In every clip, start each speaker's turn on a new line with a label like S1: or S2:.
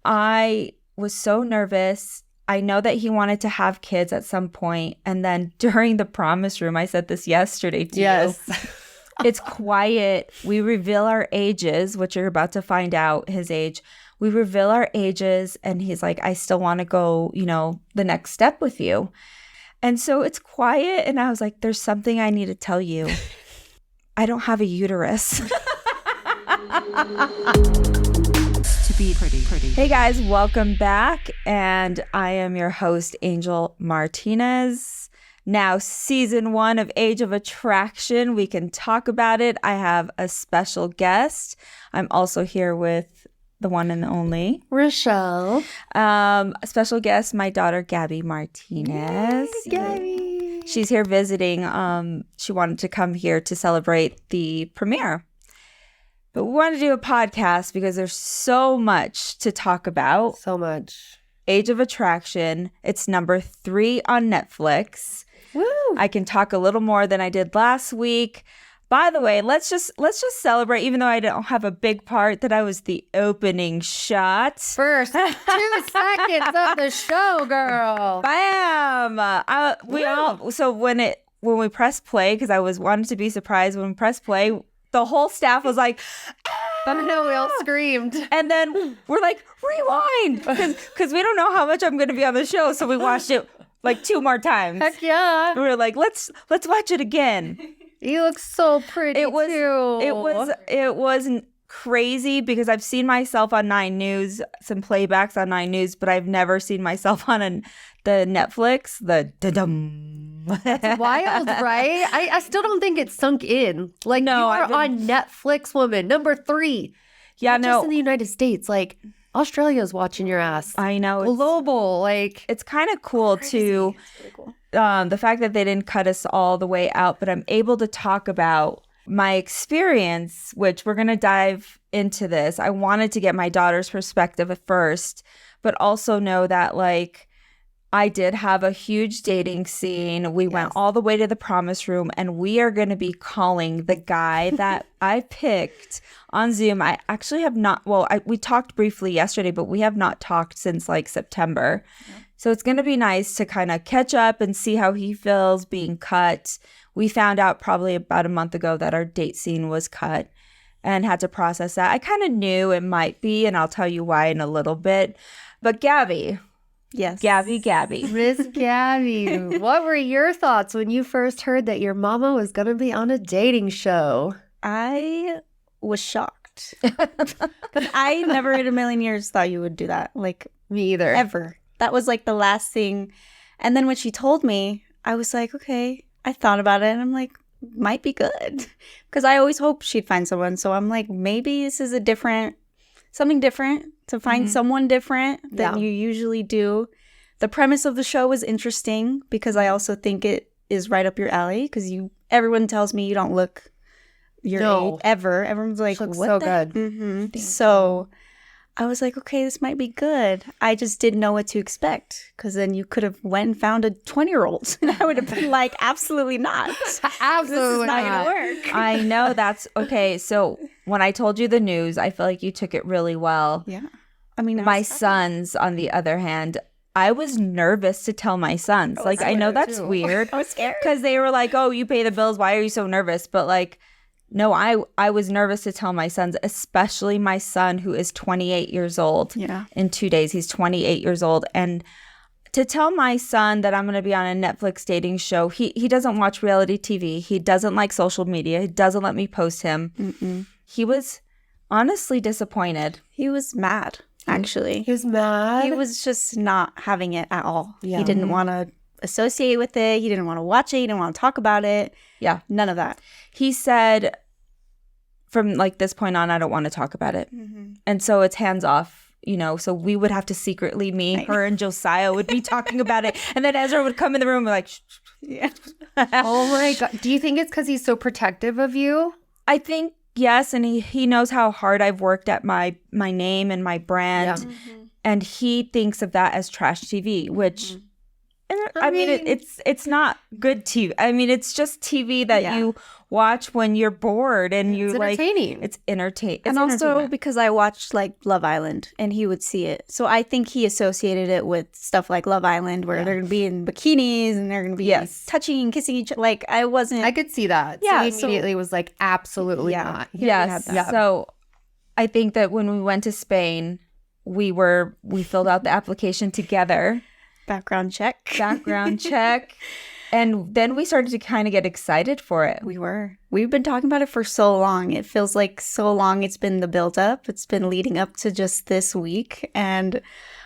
S1: I was so nervous. I know that he wanted to have kids at some point. And then during the promise room, I said this yesterday to you. It's quiet. We reveal our ages, which you're about to find out his age. We reveal our ages. And he's like, I still want to go, the next step with you. And so it's quiet. And I was like, there's something I need to tell you. I don't have a uterus. To be pretty. Hey guys, welcome back. And I am your host, Angel Martinez. Now, season 1 of Age of Attraction. We can talk about it. I have a special guest. I'm also here with the one and only
S2: Rochelle.
S1: A special guest, my daughter, Gabby Martinez.
S2: Yay, Gabby.
S1: She's here visiting. She wanted to come here to celebrate the premiere. But we want to do a podcast because there's so much to talk about.
S2: So much.
S1: Age of Attraction. It's number 3 on Netflix.
S2: Woo!
S1: I can talk a little more than I did last week. By the way, let's just celebrate, even though I don't have a big part, that I was the opening shot.
S2: First 2 seconds of the show, girl.
S1: Bam! So when we press play, because I wanted to be surprised when we press play, the whole staff was like,
S2: I know, we all screamed.
S1: and then we're like, rewind, because we don't know how much I'm going to be on the show, so we watched it like 2 more times.
S2: Heck yeah!
S1: We were like, let's watch it again.
S2: You look so pretty too.
S1: It was crazy because I've seen myself on 9 News, some playbacks on 9 News, but I've never seen myself on the Netflix.
S2: It's wild, right? I still don't think it's sunk in. Like, no, you are on Netflix, woman, number 3.
S1: Yeah,
S2: Not just in the United States, like Australia's watching your ass.
S1: I know.
S2: Global, like
S1: it's kind of cool too.
S2: Really cool.
S1: The fact that they didn't cut us all the way out, but I'm able to talk about my experience, which we're going to dive into this. I wanted to get my daughter's perspective at first, but also know that like I did have a huge dating scene. We went all the way to the promise room, and we are going to be calling the guy that I picked on Zoom. I actually have not, we talked briefly yesterday, but we have not talked since like September. Yeah. So it's going to be nice to kind of catch up and see how he feels being cut. We found out probably about a month ago that our date scene was cut and had to process that. I kind of knew it might be, and I'll tell you why in a little bit. But Gabby.
S2: Yes.
S1: Gabby.
S2: Miss Gabby, what were your thoughts when you first heard that your mama was going to be on a dating show?
S3: I was shocked. But I never in a million years thought you would do that. Like,
S2: me either.
S3: Ever. That was like the last thing. And then when she told me, I was like, okay. I thought about it and I'm like, might be good. Because I always hoped she'd find someone. So I'm like, maybe this is something different, to find someone different than you usually do. The premise of the show was interesting because I also think it is right up your alley because everyone tells me you don't look your age ever. Everyone's like,
S2: what
S3: so
S2: the? Good.
S3: Mm-hmm. So I was like, okay, this might be good. I just didn't know what to expect because then you could have went and found a 20-year-old and I would have been like, absolutely not.
S2: Absolutely
S3: this is not going to work.
S1: I know that's okay. So when I told you the news, I feel like you took it really well.
S3: Yeah. I mean,
S1: my sons, on the other hand, I was nervous to tell my sons. Like, I know that's weird.
S3: I was scared.
S1: Because they were like, oh, you pay the bills. Why are you so nervous? But like, no, I was nervous to tell my sons, especially my son who is 28 years old.
S3: Yeah.
S1: In 2 days, he's 28 years old. And to tell my son that I'm going to be on a Netflix dating show, he doesn't watch reality TV. He doesn't like social media. He doesn't let me post him.
S3: Mm-mm.
S1: He was honestly disappointed.
S3: He was mad. Actually,
S2: he was mad.
S3: He was just not having it at all.
S2: Yeah.
S3: He didn't want to associate with it. He didn't want to watch it. He didn't want to talk about it.
S1: Yeah.
S3: None of that.
S1: He said, from like this point on, I don't want to talk about it. Mm-hmm. And so it's hands off, so we would have to secretly, her and Josiah would be talking about it. And then Ezra would come in the room and be like, shh.
S3: Yeah.
S2: Oh my God. Do you think it's because he's so protective of you?
S1: I think yes, and he knows how hard I've worked at my name and my brand, and he thinks of that as trash TV, which, I mean, it's not good TV. I mean, it's just TV that you watch when you're bored and you
S2: It's entertaining.
S1: It's entertaining.
S3: And also because I watched like Love Island and he would see it. So I think he associated it with stuff like Love Island where they're going to be in bikinis and they're going to be touching and kissing each other. Like
S2: I could see that.
S3: Yeah,
S2: So he immediately was like, absolutely not.
S1: Yes. So I think that when we went to Spain, we filled out the application together.
S3: Background check.
S1: And then we started to kind of get excited for it.
S3: We've been talking about it for so long. It feels like so long it's been the build up. It's been leading up to just this week. And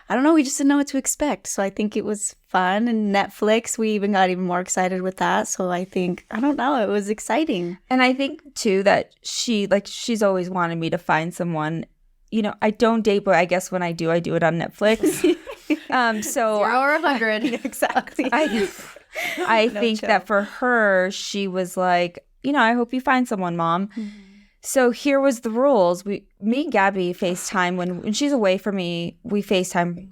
S3: I don't know, we just didn't know what to expect. So I think it was fun. And Netflix, we even got even more excited with that. So I think, I don't know, it was exciting.
S1: And I think too that she's always wanted me to find someone. You know, I don't date, but I guess when I do it on Netflix. So
S2: 0 or 100.
S3: Exactly.
S1: I think that for her, she was like, you know, I hope you find someone, Mom. Mm-hmm. So here was the rules. Me and Gabby FaceTime when she's away from me. We FaceTime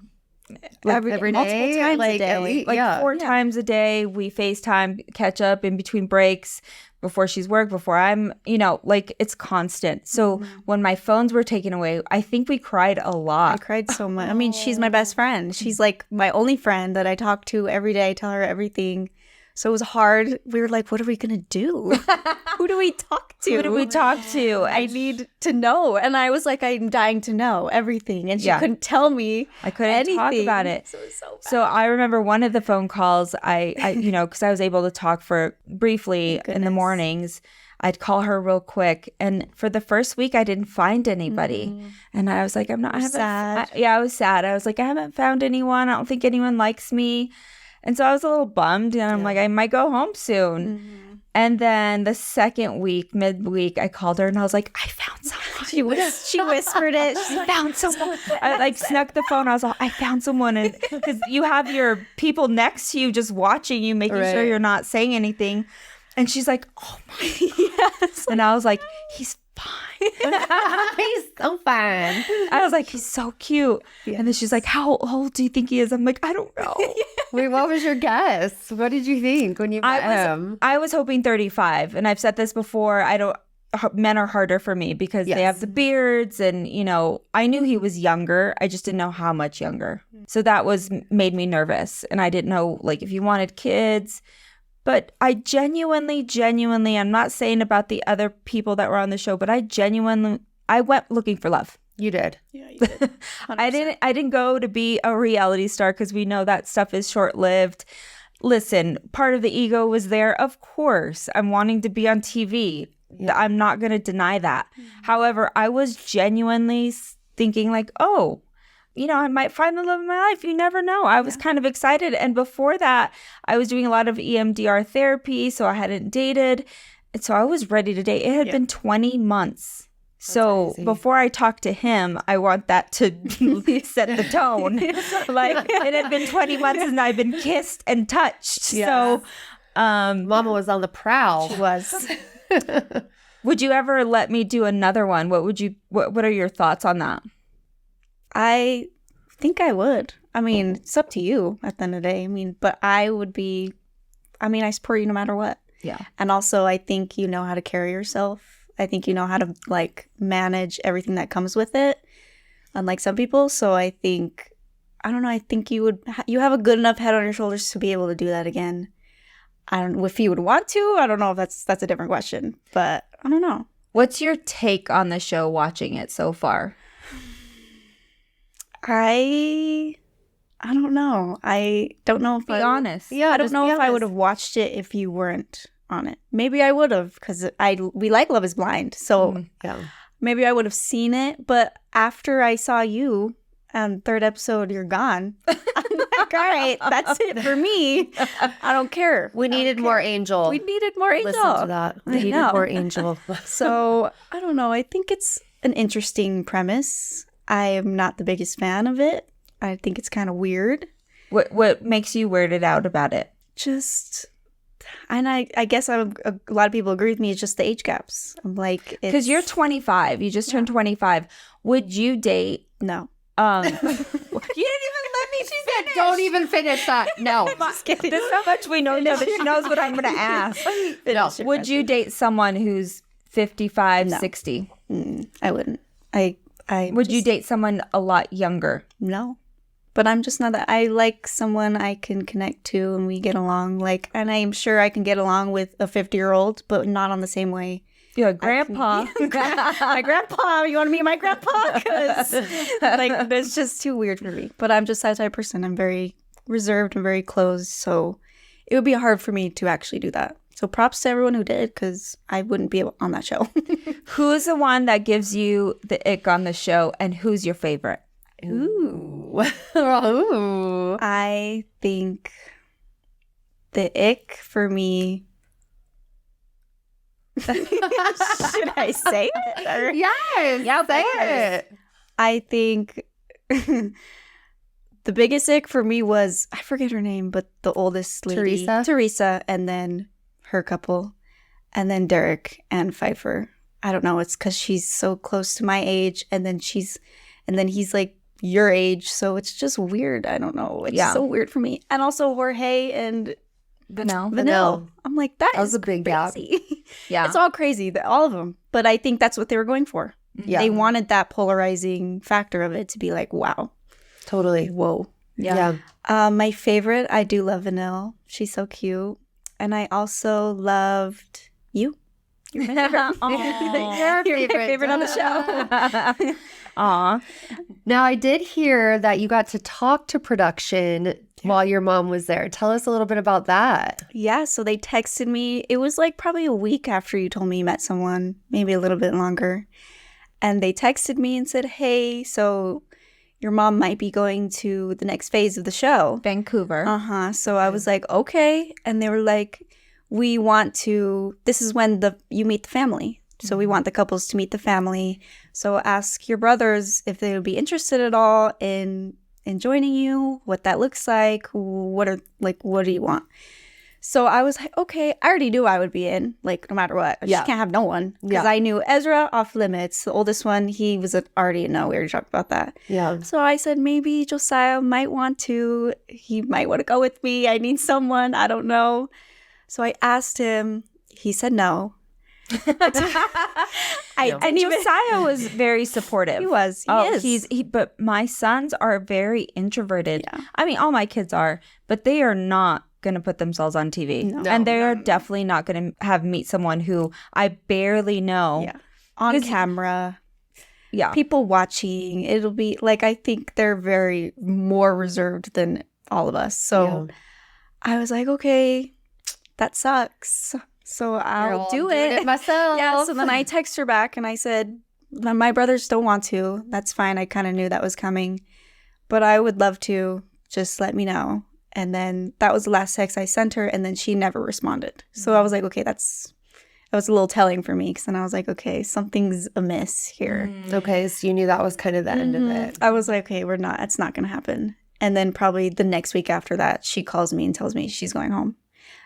S2: every day,
S3: multiple times a day,
S1: like 4 times a day. We FaceTime, catch up in between breaks, before she's work, before I'm, you know, like it's constant. So when my phones were taken away, I think we cried a lot.
S3: I cried so much. I mean, she's my best friend. She's like my only friend that I talk to every day. I tell her everything. So it was hard. We were like, what are we going to do? Who do we talk to? I need to know. And I was like, I'm dying to know everything. And she couldn't tell me.
S1: I couldn't talk about it.
S3: So it was so bad.
S1: So I remember one of the phone calls, I you know, because I was able to talk for briefly in the mornings. I'd call her real quick. And for the first week, I didn't find anybody. And I was like, I was sad. I was sad. I was like, I haven't found anyone. I don't think anyone likes me. And so I was a little bummed, and I'm like, I might go home soon. And then the second week, midweek, I called her and I was like, I found someone.
S3: She whispered it. She
S1: found someone. I like snuck the phone. I was like, I found someone. And because you have your people next to you just watching you, making sure you're not saying anything. And she's like, oh my. Yes. And I was like, he's fine.
S2: He's so fine.
S1: I was like, he's so cute. Yes. And then she's like, how old do you think he is? I'm like, I don't know.
S2: Wait, what was your guess? What did you think when you met him?
S1: I was hoping 35. And I've said this before. Men are harder for me because they have the beards. And, you know, I knew he was younger. I just didn't know how much younger. So that made me nervous. And I didn't know, like, if you wanted kids. But I genuinely, I'm not saying about the other people that were on the show, but I went looking for love.
S2: You did.
S3: Yeah, you did.
S1: I didn't go to be a reality star because we know that stuff is short-lived. Listen, part of the ego was there. Of course, I'm wanting to be on TV. Yeah. I'm not going to deny that. However, I was genuinely thinking like, oh, you know, I might find the love of my life. You never know. I was kind of excited. And before that, I was doing a lot of EMDR therapy. So I hadn't dated. And so I was ready to date. It had been 20 months. So before I talked to him, I want that to set the tone. Like it had been 20 months and I've been kissed and touched. Yeah. So
S2: Mama was on the prowl.
S3: She was.
S1: Would you ever let me do another one? What are your thoughts on that?
S3: I think I would. I mean, it's up to you at the end of the day. I mean, but I support you no matter what.
S1: Yeah.
S3: And also, I think you know how to carry yourself. I think you know how to, like, manage everything that comes with it, unlike some people. So I think, I don't know, I think you have a good enough head on your shoulders to be able to do that again. I don't know if you would want to. I don't know if that's a different question, but I don't know.
S1: What's your take on the show watching it so far?
S3: I don't know. I don't know if
S1: Be honest.
S3: Yeah, I don't know if I would have watched it if you weren't on it. Maybe I would have because we like Love is Blind. So maybe I would have seen it. But after I saw you on third episode, you're gone. I'm like, all right, that's it for me. I don't care.
S2: We needed more Angel.
S3: We needed more Angel.
S2: Listen to that. We needed more Angel.
S3: So I don't know. I think it's an interesting premise. I am not the biggest fan of it. I think it's kind of weird.
S1: What makes you weirded out about it?
S3: And I guess a lot of people agree with me. It's just the age gaps. I'm like,
S1: because you're 25. You just turned 25. Would you date?
S3: No.
S1: You didn't even let me
S2: Don't even finish that. No.
S3: Just kidding.
S1: There's so much we know that she knows what I'm going to ask.
S2: No.
S1: Would you date someone who's 55,
S3: No.
S1: 60?
S3: I wouldn't.
S1: Would you date someone a lot younger?
S3: No. But I'm just not that. I like someone I can connect to and we get along. Like, and I'm sure I can get along with a 50-year-old, but not on the same way.
S1: Yeah, grandpa.
S3: My grandpa. You want to meet my grandpa? 'Cause, like, that's just too weird for me. But I'm just that type of person. I'm very reserved and very closed. So it would be hard for me to actually do that. So props to everyone who did, because I wouldn't be on that show.
S1: Who's the one that gives you the ick on the show, and who's your favorite?
S2: Ooh. Ooh.
S3: I think the ick for me. Should I say it? Or?
S2: Yes.
S3: Yeah,
S2: say
S3: yes.
S2: it.
S3: I think the biggest ick for me was, I forget her name, but the oldest lady. Teresa, and then her couple, and then Derek and Pfeiffer. I don't know. It's because she's so close to my age, and then he's like your age, so it's just weird. I don't know. It's so weird for me. And also Jorge and
S1: Vanille.
S3: I'm like, that
S2: was
S3: is
S2: a big gap.
S3: crazy.
S1: Yeah.
S3: It's all crazy, all of them. But I think that's what they were going for.
S2: Yeah.
S3: They wanted that polarizing factor of it to be like, wow,
S2: Totally.
S3: whoa.
S2: Yeah.
S3: My favorite, I do love Vanille. She's so cute. And I also loved you. You're my favorite. You're my favorite on the show.
S1: Aw.
S2: Now, I did hear that you got to talk to production while your mom was there. Tell us a little bit about that.
S3: Yeah, so they texted me. It was like probably a week after you told me you met someone, maybe a little bit longer. And they texted me and said, hey, so your mom might be going to the next phase of the show.
S1: Vancouver.
S3: So I was like, okay. And they were like, we want to, this is when you meet the family. So we want the couples to meet the family. So ask your brothers if they would be interested at all in joining you, what that looks like, what do you want? So I was like, okay, I already knew I would be in, like, no matter what. I just can't have no one. Because I knew Ezra off limits. The oldest one, he was already a no. We already talked about that.
S2: Yeah.
S3: So I said, maybe Josiah might want to. He might want to go with me. I need someone. I don't know. So I asked him. He said no.
S1: And Josiah was very supportive.
S3: He was. He is.
S1: But my sons are very introverted.
S3: Yeah.
S1: I mean, all my kids are, but they are not going to put themselves on TV.
S3: No.
S1: And they are definitely not going to meet someone who I barely know.
S3: Yeah. On camera.
S1: Yeah.
S3: People watching. It'll be like, I think they're very more reserved than all of us. So I was like, okay, that sucks. So I'll do it
S2: myself.
S3: Yeah. So then I text her back and I said, my brothers don't want to. That's fine. I kind of knew that was coming, but I would love to. Just let me know. And then that was the last text I sent her, and then she never responded. So I was like, okay, that was a little telling for me, because then I was like, okay, something's amiss here.
S2: Okay, so you knew that was kind of the end of it.
S3: I was like, okay, it's not going to happen. And then probably the next week after that, she calls me and tells me she's going home.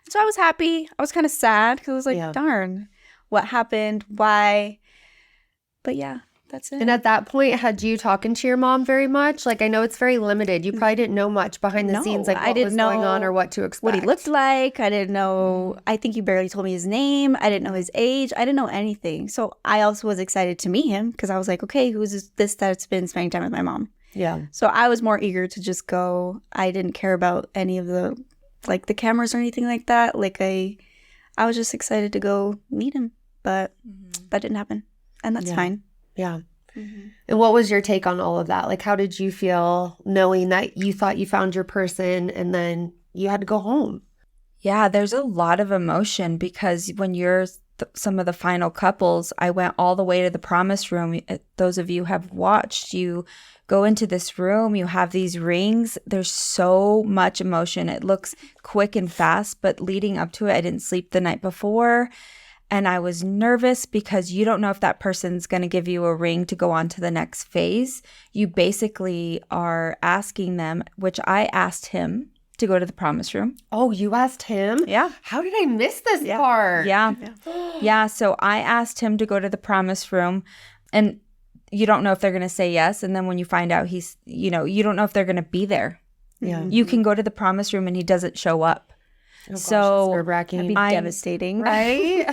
S3: So I was happy. I was kind of sad because I was like, darn, what happened? Why? But yeah, that's it.
S2: And at that point, had you talking to your mom very much? Like, I know it's very limited. You probably didn't know much behind the scenes, like what was going on or what to expect.
S3: What he looked like. I didn't know. I think he barely told me his name. I didn't know his age. I didn't know anything. So I also was excited to meet him because I was like, okay, who's this that's been spending time with my mom?
S2: Yeah.
S3: So I was more eager to just go. I didn't care about any of the cameras or anything like that. Like I was just excited to go meet him, but that didn't happen, and that's fine.
S2: Yeah. And what was your take on all of that? Like, how did you feel knowing that you thought you found your person and then you had to go home?
S1: Yeah, there's a lot of emotion because when you're some of the final couples, I went all the way to the promise room. Those of you have watched, you go into this room, you have these rings. There's so much emotion. It looks quick and fast, but leading up to it, I didn't sleep the night before. And I was nervous because you don't know if that person's going to give you a ring to go on to the next phase. You basically are asking them, which I asked him to go to the promise room.
S2: Oh, you asked him?
S1: Yeah.
S2: How did I miss this part?
S1: Yeah. Yeah. So I asked him to go to the promise room, and you don't know if they're going to say yes. And then when you find out you don't know if they're going to be there.
S2: Yeah.
S1: You can go to the promise room and he doesn't show up.
S2: Oh, gosh,
S1: So
S2: that's
S3: That'd
S2: nerve-wracking.
S3: be devastating.
S2: Right?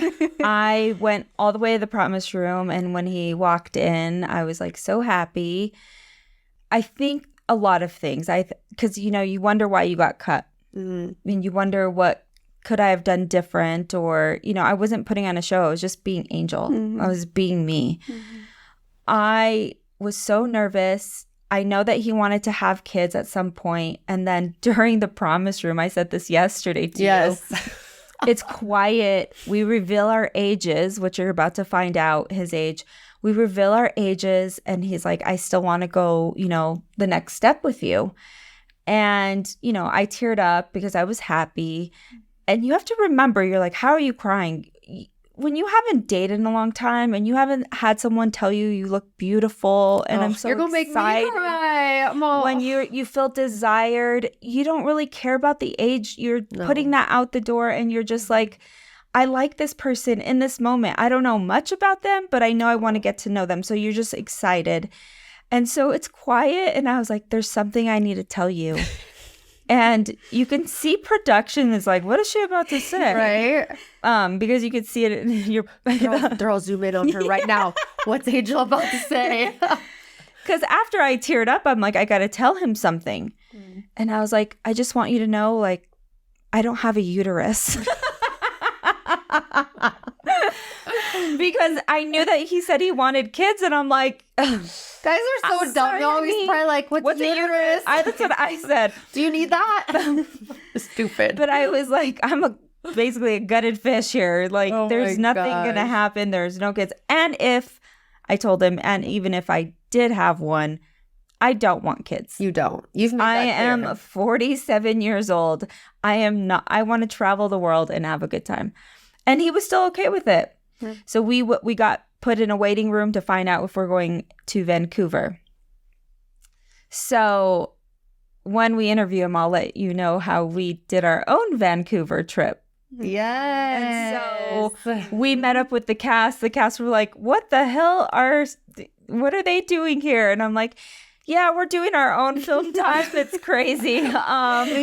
S1: I went all the way to the promise room, and when he walked in, I was like so happy. I think a lot of things. Because you wonder why you got cut.
S2: Mm.
S1: I mean, you wonder what could I have done different, or I wasn't putting on a show. I was just being Angel. I was being me. I was so nervous. I know that he wanted to have kids at some point, and then during the promise room, I said this yesterday to you. It's quiet. We reveal our ages, which you're about to find out his age. We reveal our ages, and he's like, I still want to go, the next step with you. And, I teared up because I was happy. And you have to remember, you're like, how are you crying? When you haven't dated in a long time and you haven't had someone tell you look beautiful, and I'm so
S2: you're gonna
S1: excited.
S2: make me cry.
S1: When you feel desired, you don't really care about the age. You're putting that out the door, and you're just like, I like this person in this moment. I don't know much about them, but I know I want to get to know them. So you're just excited. And so it's quiet, and I was like, there's something I need to tell you. And you can see production is like, what is she about to say?
S2: Right?
S1: Because you could see it in your...
S2: They're all zoom in on her right now. What's Angel about to say?
S1: Because after I teared up, I'm like, I got to tell him something. And I was like, I just want you to know, like, I don't have a uterus. Because I knew that he said he wanted kids, and I'm like...
S2: Guys are so dumb. They're always probably like, what's uterus?
S1: That's what I said.
S2: Do you need that? Stupid.
S1: But I was like, I'm basically a gutted fish here. Like, there's nothing going to happen. There's no kids. And I told him, and even if I did have one, I don't want kids.
S2: You don't. You've made that clear.
S1: am 47 years old. I am not. I want to travel the world and have a good time. And he was still okay with it. So we got put in a waiting room to find out if we're going to Vancouver. So when we interview him, I'll let you know how we did our own Vancouver trip.
S2: Yes.
S1: And so we met up with the cast. The cast were like, what the hell what are they doing here? And I'm like, yeah, we're doing our own film time. It's crazy.
S2: We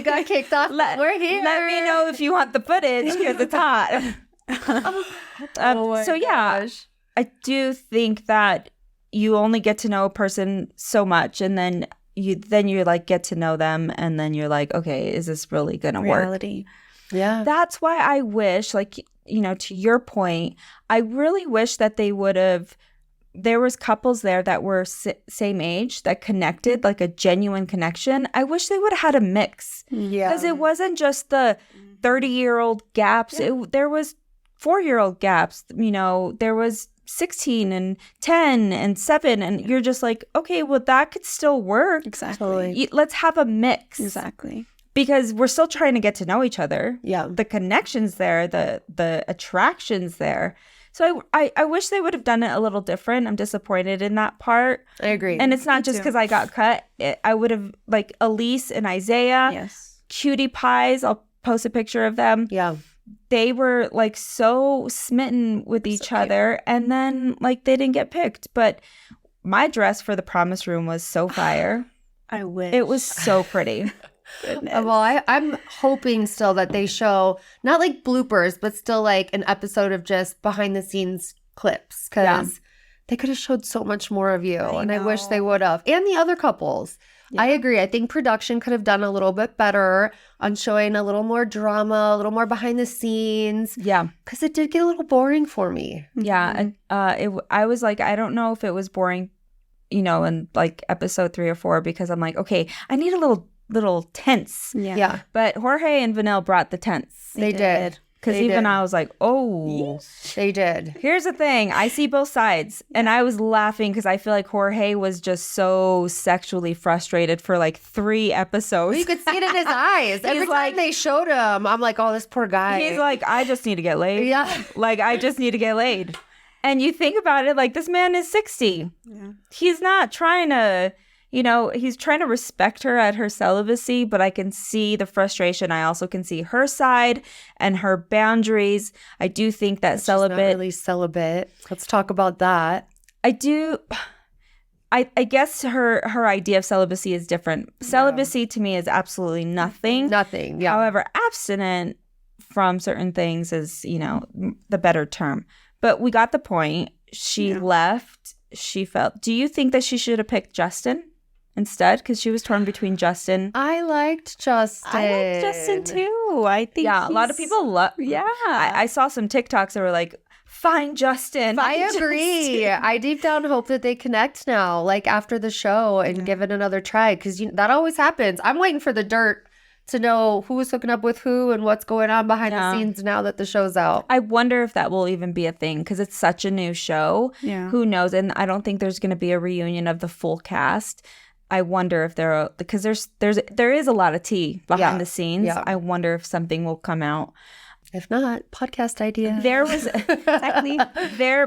S2: got kicked off. We're here.
S1: Let me know if you want the footage, because it's hot. Gosh. I do think that you only get to know a person so much, and then you like get to know them, and then you're like, okay, is this really gonna work?
S2: Yeah.
S1: That's why I wish, like, to your point, I really wish that they would have. There was couples there that were same age that connected, like a genuine connection. I wish they would have had a mix.
S2: Yeah.
S1: Because it wasn't just the 30-year-old gaps. There was 4-year-old gaps. There was 16 and 10 and 7. And you're just like, okay, well, that could still work.
S3: Exactly.
S1: Let's have a mix.
S3: Exactly.
S1: Because we're still trying to get to know each other.
S2: Yeah.
S1: The connection's there. The attraction's there. So I wish they would have done it a little different. I'm disappointed in that part.
S2: I agree.
S1: And it's not just because I got cut. I would have, like, Elise and Isaiah.
S3: Yes.
S1: Cutie pies. I'll post a picture of them.
S2: Yeah.
S1: They were, like, so smitten with each other. And then, like, they didn't get picked. But my dress for the promise room was so fire.
S3: I wish.
S1: It was so pretty.
S2: Well, I'm hoping still that they show not like bloopers, but still like an episode of just behind the scenes clips, because they could have showed so much more of you. I wish they would have. And the other couples. Yeah. I agree. I think production could have done a little bit better on showing a little more drama, a little more behind the scenes.
S1: Yeah.
S2: Because it did get a little boring for me.
S1: Yeah. And I was like, I don't know if it was boring, in like episode 3 or 4, because I'm like, okay, I need a little tense.
S2: Yeah.
S1: But Jorge and Vanille brought the tense.
S2: They did.
S1: Because even I was like, oh.
S2: They did.
S1: Here's the thing. I see both sides. And I was laughing because I feel like Jorge was just so sexually frustrated for like 3 episodes.
S2: Well, you could see it in his eyes. Every time they showed him, I'm like, oh, this poor guy.
S1: He's like, I just need to get laid.
S2: Yeah.
S1: Like, I just need to get laid. And you think about it, like, this man is 60.
S3: Yeah.
S1: He's not trying to... he's trying to respect her at her celibacy, but I can see the frustration. I also can see her side and her boundaries. I do think that
S2: She's not really celibate. Let's talk about that.
S1: I do. I guess her idea of celibacy is different. Celibacy to me is absolutely nothing.
S2: Nothing. Yeah.
S1: However, abstinent from certain things is, the better term. But we got the point. She left. She felt. Do you think that she should have picked Justin instead? Because she was torn between Justin.
S2: I liked Justin.
S3: I like Justin too. I think
S1: a lot of people love.
S3: Yeah.
S1: I saw some TikToks that were like, find Justin.
S2: I agree. I deep down hope that they connect now, like after the show, and give it another try, because that always happens. I'm waiting for the dirt to know who's hooking up with who and what's going on behind the scenes now that the show's out.
S1: I wonder if that will even be a thing, because it's such a new show.
S3: Yeah.
S1: Who knows? And I don't think there's going to be a reunion of the full cast. I wonder if because there is a lot of tea behind the scenes.
S2: Yeah.
S1: I wonder if something will come out.
S2: If not, podcast idea.
S1: There was exactly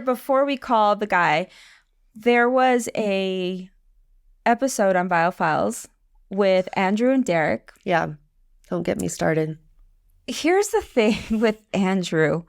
S1: before we called the guy, there was a episode on Biophiles with Andrew and Derek.
S2: Yeah. Don't get me started.
S1: Here's the thing with Andrew.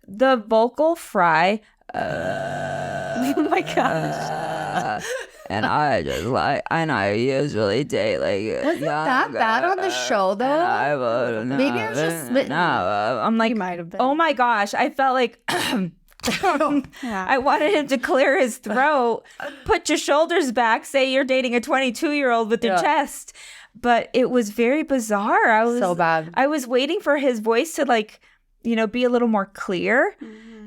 S1: The vocal fry.
S3: Oh my gosh.
S1: And I usually date like.
S2: Wasn't that bad on the show though? Maybe I was just smitten.
S1: I'm like,
S3: You might have been.
S1: oh my gosh, I felt like I wanted him to clear his throat, put your shoulders back, say you're dating a 22-year-old with your chest. But it was very bizarre. I was
S2: so bad.
S1: I was waiting for his voice to be a little more clear.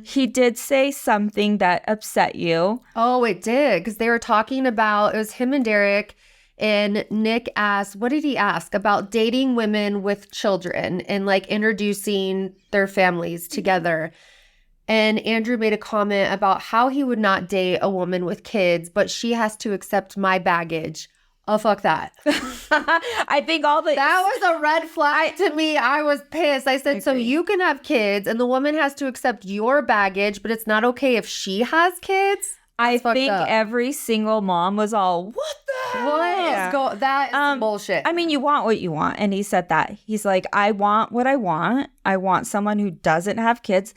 S1: He did say something that upset you.
S2: Oh, it did. Because they were talking about, it was him and Derek, and Nick asked, what did he ask? About dating women with children and like introducing their families together. And Andrew made a comment about how he would not date a woman with kids, but she has to accept my baggage. Oh, fuck that.
S1: I think that
S2: was a red flag to me. I was pissed. I said, so you can have kids and the woman has to accept your baggage, but it's not okay if she has kids?
S1: I think every single mom was all, what the hell?
S2: That is bullshit.
S1: I mean, you want what you want. And he said that. He's like, I want what I want. I want someone who doesn't have kids.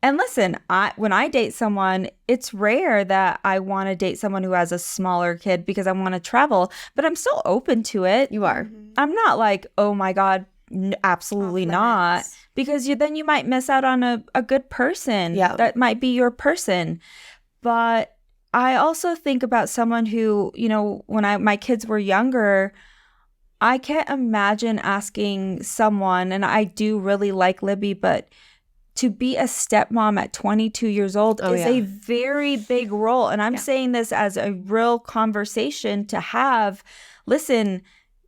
S1: And listen, when I date someone, it's rare that I want to date someone who has a smaller kid because I want to travel, but I'm still open to it.
S2: You are.
S1: I'm not like, oh my God, absolutely not. Because then you might miss out on a good person.
S2: Yeah.
S1: That might be your person. But I also think about someone who, when my kids were younger, I can't imagine asking someone, and I do really like Libby, but to be a stepmom at 22 years old is a very big role. And I'm saying this as a real conversation to have. Listen,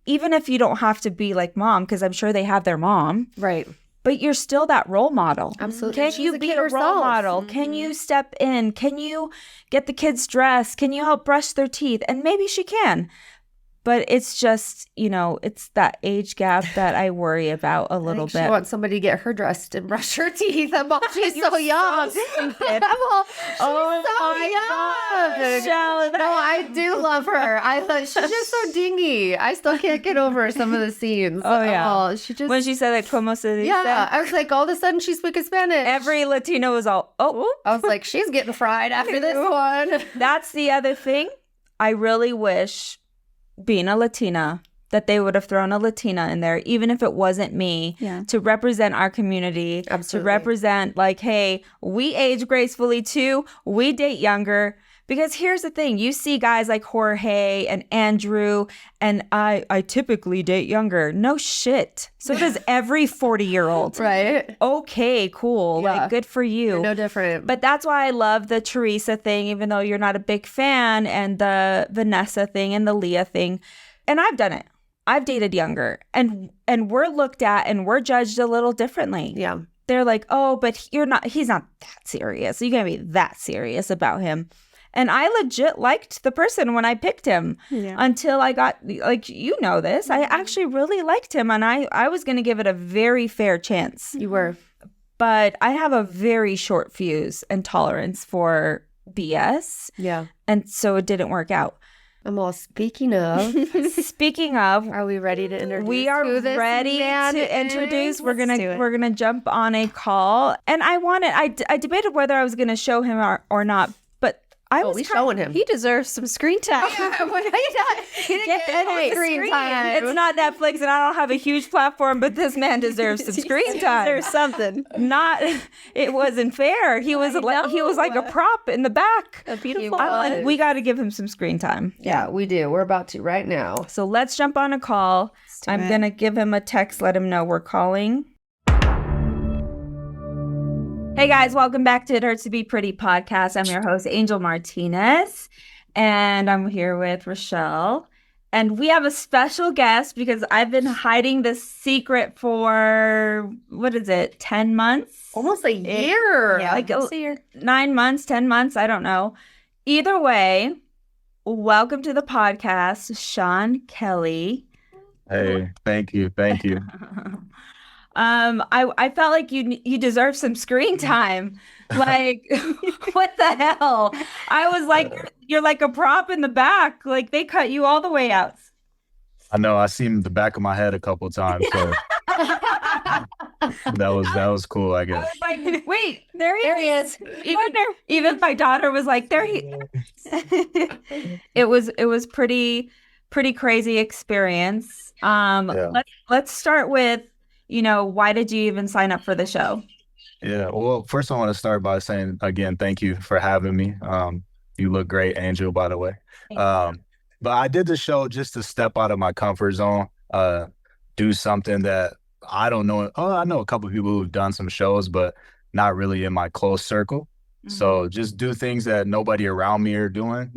S1: even if you don't have to be like mom, because I'm sure they have their mom.
S2: Right.
S1: But you're still that role model.
S2: Absolutely.
S1: Can you be a role model? Can you step in? Can you get the kids dressed? Can you help brush their teeth? And maybe she can. But it's just, it's that age gap that I worry about a little bit.
S2: She wants somebody to get her dressed and brush her teeth. She's so young. No, I do love her. She's just so dingy. I still can't get over some of the scenes.
S1: Oh, yeah.
S2: She just,
S1: when she said like, como se dice?
S2: Yeah, I was like, all of a sudden she's speaking Spanish.
S1: Every Latino was all, oh.
S2: I was like, she's getting fried after this one.
S1: That's the other thing. I really wish, being a Latina, that they would have thrown a Latina in there, even if it wasn't me, to represent our community,
S2: Absolutely.
S1: to represent like, hey, we age gracefully too, we date younger. Because here's the thing, you see guys like Jorge and Andrew, and I typically date younger. No shit. So does every 40-year-old.
S2: Right.
S1: Okay, cool.
S2: Yeah.
S1: Like, good for you.
S2: You're no different.
S1: But that's why I love the Teresa thing, even though you're not a big fan, and the Vanessa thing and the Leah thing. And I've done it. I've dated younger. And we're looked at and we're judged a little differently.
S2: Yeah.
S1: They're like, oh, but he's not that serious. You can't be that serious about him. And I legit liked the person when I picked him until I got, like, this. I actually really liked him, and I was going to give it a very fair chance.
S2: You were.
S1: But I have a very short fuse and tolerance for BS.
S2: Yeah.
S1: And so it didn't work out.
S2: I'm all, speaking of. Are we ready to introduce?
S1: We are ready to introduce. We're gonna jump on a call. And I debated whether I was going to show him or not. But
S2: We showing him.
S3: He deserves some screen time.
S2: He didn't get any screen time.
S1: It's not Netflix, and I don't have a huge platform, but this man deserves some screen time.
S3: There's something.
S1: It wasn't fair. He was like a prop in the back.
S3: A beautiful.
S1: I'm like, we got to give him some screen time.
S2: Yeah, we do. We're about to right now.
S1: So let's jump on a call. I'm gonna give him a text. Let him know we're calling. Hey guys, welcome back to It Hurts to Be Pretty podcast. I'm your host, Angel Martinez, and I'm here with Rochelle. And we have a special guest because I've been hiding this secret for, 10 months?
S2: Almost a year.
S3: Yeah,
S1: Like
S3: almost a year.
S1: 9 months, 10 months, I don't know. Either way, welcome to the podcast, Sean Kelly.
S4: Hey, thank you.
S1: I felt like you deserve some screen time. Like, what the hell? I was like, you're like a prop in the back. Like, they cut you all the way out.
S4: I know. I seen the back of my head a couple times, so that was cool. I
S1: I
S4: guess.
S1: was like, wait, there he
S2: is.
S1: Even my daughter was like, there he. It was pretty crazy experience.
S4: Yeah.
S1: Let's start with, why did you even sign up for the show?
S4: Yeah. Well, first I want to start by saying again, thank you for having me. You look great, Angel, by the way. But I did the show just to step out of my comfort zone, do something that I don't know. Oh, I know a couple of people who've done some shows, but not really in my close circle.
S1: Mm-hmm.
S4: So just do things that nobody around me are doing.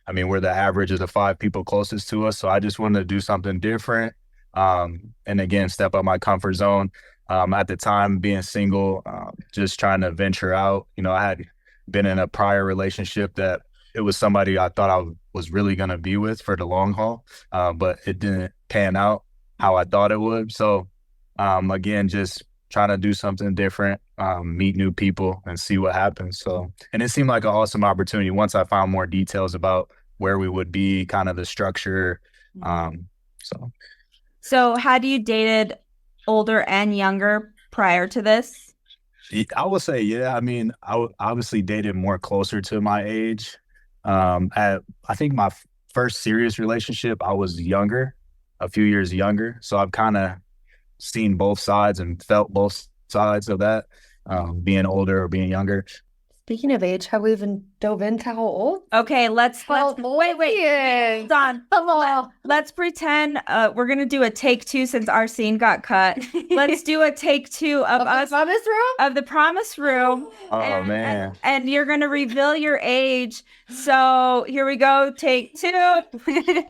S4: I mean, we're the average of the 5 people closest to us. So I just wanted to do something different. And again, step out my comfort zone. At the time, being single, just trying to venture out. I had been in a prior relationship that it was somebody I thought I was really going to be with for the long haul, but it didn't pan out how I thought it would. So again, just trying to do something different, meet new people and see what happens. So, and it seemed like an awesome opportunity once I found more details about where we would be, kind of the structure.
S1: So had you dated older and younger prior to this?
S4: I would say, yeah. I mean, I obviously dated more closer to my age. I think my first serious relationship, I was younger, a few years younger. So I've kind of seen both sides and felt both sides of that, being older or being younger.
S2: Speaking of age, have we even dove into how old?
S1: Okay, let's wait.
S2: Hold
S1: on.
S2: Hello.
S1: Let's pretend we're gonna do a take 2 since our scene got cut. Let's do a take 2 of us
S2: The promise room?
S1: of the promise room.
S4: Oh, man.
S1: And you're gonna reveal your age. So here we go. Take 2.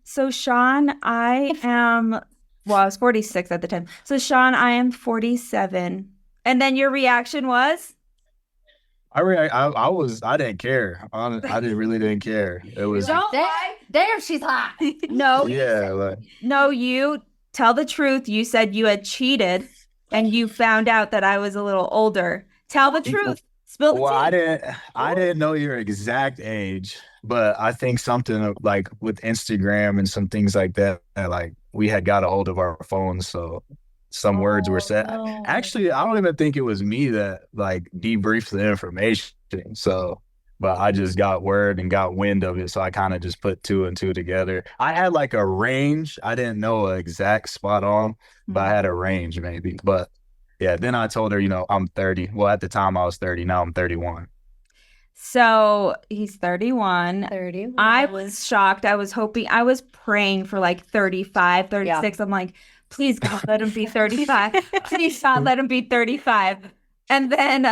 S1: So Sean, I was 46 at the time. So Sean, I am 47. And then your reaction was?
S4: I didn't care. I really didn't care. It was,
S2: Damn, she's hot.
S1: No.
S4: yeah, like,
S1: No, you tell the truth. You said you had cheated and you found out that I was a little older. Tell the truth. Spill the tea.
S4: I didn't know your exact age, but I think something like with Instagram and some things like that, like we had got a hold of our phones, so some words were said.
S3: No.
S4: Actually, I don't even think it was me that like debriefed the information. So, but I just got word and got wind of it, so I kind of just put 2 and 2 together. I had like a range. I didn't know an exact spot on, but I had a range maybe. But yeah, then I told her, I'm 30. Well, at the time I was 30. Now I'm 31.
S1: So he's 31.
S3: 30.
S1: I was shocked. I was praying for like 35, 36. I'm like, please God, let him be 35. Please God, let him be 35. And then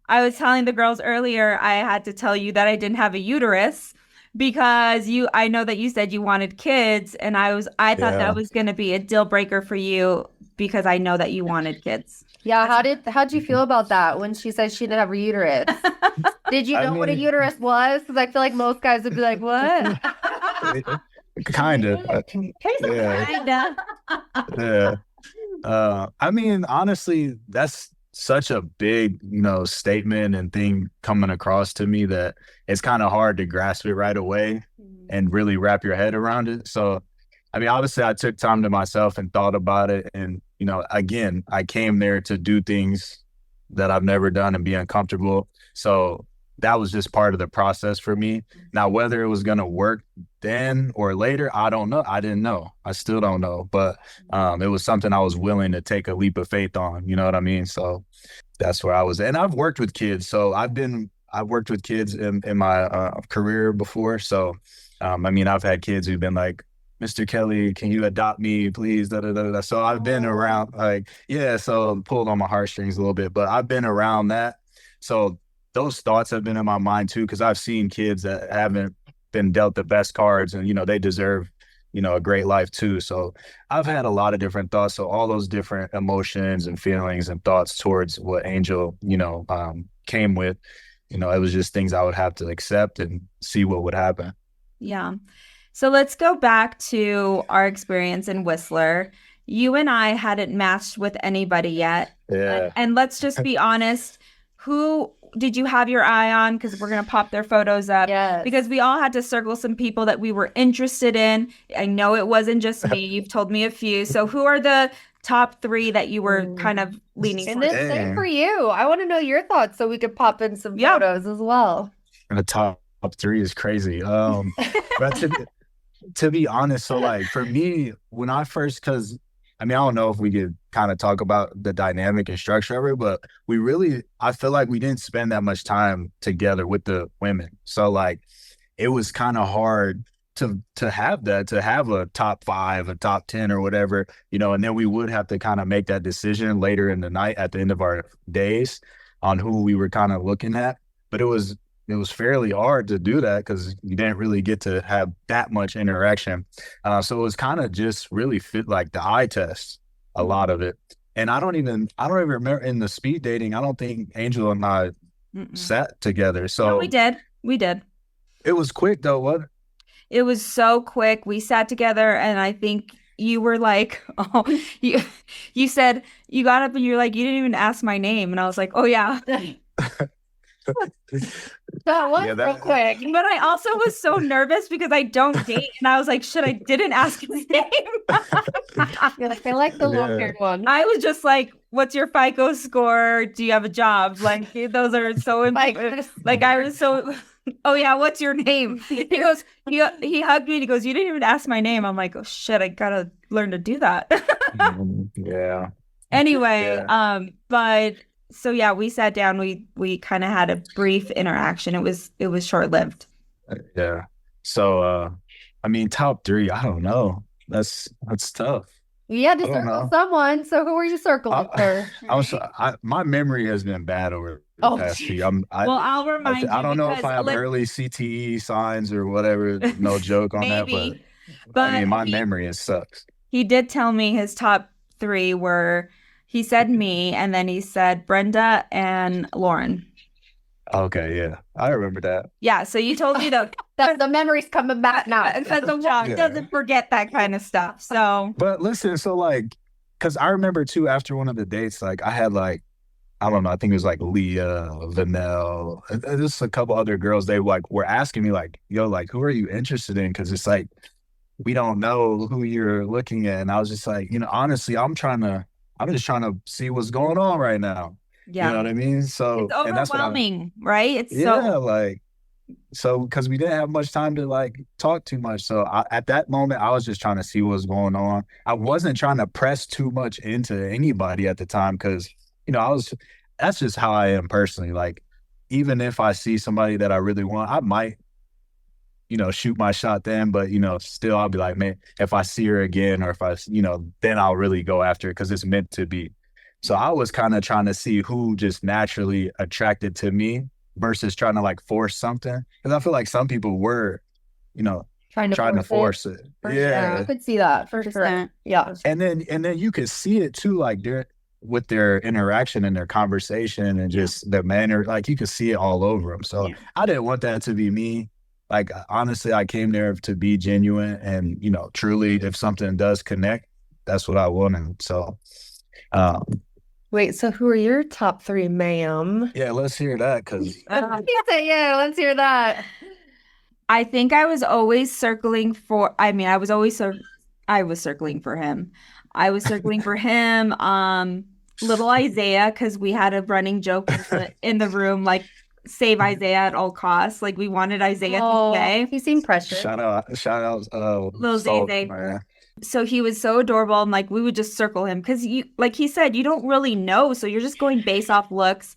S1: I was telling the girls earlier, I had to tell you that I didn't have a uterus because I know that you said you wanted kids. And I thought that was going to be a deal breaker for you because I know that you wanted kids.
S2: Yeah, how'd you feel about that when she said she didn't have a uterus? Did you know what a uterus was? Because I feel like most guys would be like, what?
S4: Kind of. Yeah. Yeah. I mean, honestly, that's such a big, statement and thing coming across to me that it's kind of hard to grasp it right away and really wrap your head around it. So, I mean, obviously I took time to myself and thought about it. And, again, I came there to do things that I've never done and be uncomfortable. So that was just part of the process for me. Now, whether it was going to work then or later, I don't know. I didn't know. I still don't know. But it was something I was willing to take a leap of faith on. You know what I mean? So that's where I was. And I've worked with kids. So I've worked with kids in my career before. So, I mean, I've had kids who've been like, Mr. Kelly, can you adopt me, please? Da, da, da, da. So I've been around, like, yeah, so pulled on my heartstrings a little bit, but I've been around that. So those thoughts have been in my mind too, because I've seen kids that haven't been dealt the best cards and, they deserve, a great life too. So I've had a lot of different thoughts. So all those different emotions and feelings and thoughts towards what Angel, came with, it was just things I would have to accept and see what would happen.
S1: Yeah. So let's go back to our experience in Whistler. You and I hadn't matched with anybody yet.
S4: Yeah.
S1: And let's just be honest. Who did you have your eye on? Because we're going to pop their photos up.
S2: Yes.
S1: Because we all had to circle some people that we were interested in. I know it wasn't just me. You've told me a few. So who are the top 3 that you were kind of leaning
S2: And
S1: towards?
S2: then same for you. I want to know your thoughts so we could pop in some photos as well.
S4: And the top 3 is crazy. But to be honest, so like for me, when I first, because I mean, I don't know if we could kind of talk about the dynamic and structure of it, but I feel like we didn't spend that much time together with the women. So like, it was kind of hard to have a top 5, a top 10 or whatever, and then we would have to kind of make that decision later in the night at the end of our days on who we were kind of looking at. But it was fairly hard to do that because you didn't really get to have that much interaction. So it was kind of just really fit like the eye test, a lot of it. And I don't even remember in the speed dating. I don't think Angel and I sat together. So
S1: no, we did.
S4: It was quick though. What?
S1: It was so quick. We sat together and I think you were like, oh, you said, you got up and you're like, you didn't even ask my name. And I was like, oh yeah.
S2: That was real quick.
S1: But I also was so nervous because I don't date. And I was like, shit, I didn't ask his name.
S2: You're like, I like the long-haired one.
S1: I was just like, what's your FICO score? Do you have a job? Like, those are so important. Like, I was so, oh yeah, what's your name? He goes, he hugged me and he goes, you didn't even ask my name. I'm like, oh shit, I gotta learn to do that.
S4: Yeah.
S1: Anyway, but so yeah, we sat down, we kind of had a brief interaction. It was short-lived.
S4: Yeah. So I mean, top 3, I don't know. That's tough.
S2: You had to circle someone. So who were you circling for?
S4: My memory has been bad over the past few.
S1: I'll remind you.
S4: I don't know if I have early CTE signs or whatever. No joke on that, but I mean, my memory sucks.
S1: He did tell me his top 3 were. He said me, and then he said Brenda and Lauren.
S4: Okay, yeah. I remember that.
S1: Yeah, so you told me that
S2: the memory's coming back now.
S1: Because the walk doesn't forget that kind of stuff. So,
S4: but listen, so like, because I remember too, after one of the dates, like I had like, I don't know, I think it was like Leah, Vanelle, just a couple other girls. They like were asking me like, yo, like, who are you interested in? Because it's like, we don't know who you're looking at. And I was just like, honestly, I'm just trying to see what's going on right now. Yeah. You know what I mean? So
S1: it's overwhelming, right? It's
S4: because we didn't have much time to like talk too much. So at that moment, I was just trying to see what's going on. I wasn't trying to press too much into anybody at the time because, that's just how I am personally. Like, even if I see somebody that I really want, I might, shoot my shot then, but, still I'll be like, man, if I see her again or if I, then I'll really go after it because it's meant to be. So I was kind of trying to see who just naturally attracted to me versus trying to like force something. Because I feel like some people were, trying to force it.
S2: Yeah. I could see that for sure. Yeah.
S4: And then you could see it too, like with their interaction and their conversation and just their manner, like you could see it all over them. So I didn't want that to be me. Like, honestly, I came there to be genuine and, truly, if something does connect, that's what I wanted. So,
S2: wait, so who are your top 3, ma'am?
S4: Yeah, let's hear that. Cause
S2: let's hear that.
S1: I think I was always circling for, I was circling for him. I was circling for him, little Isaiah, because we had a running joke in the room, like, save Isaiah at all costs. Like we wanted Isaiah to stay.
S2: He seemed precious.
S4: Shout out,
S1: Little
S4: Salt,
S1: Zay.
S4: man.
S1: So he was so adorable, and like we would just circle him because you, like he said, you don't really know, so you're just going based off looks.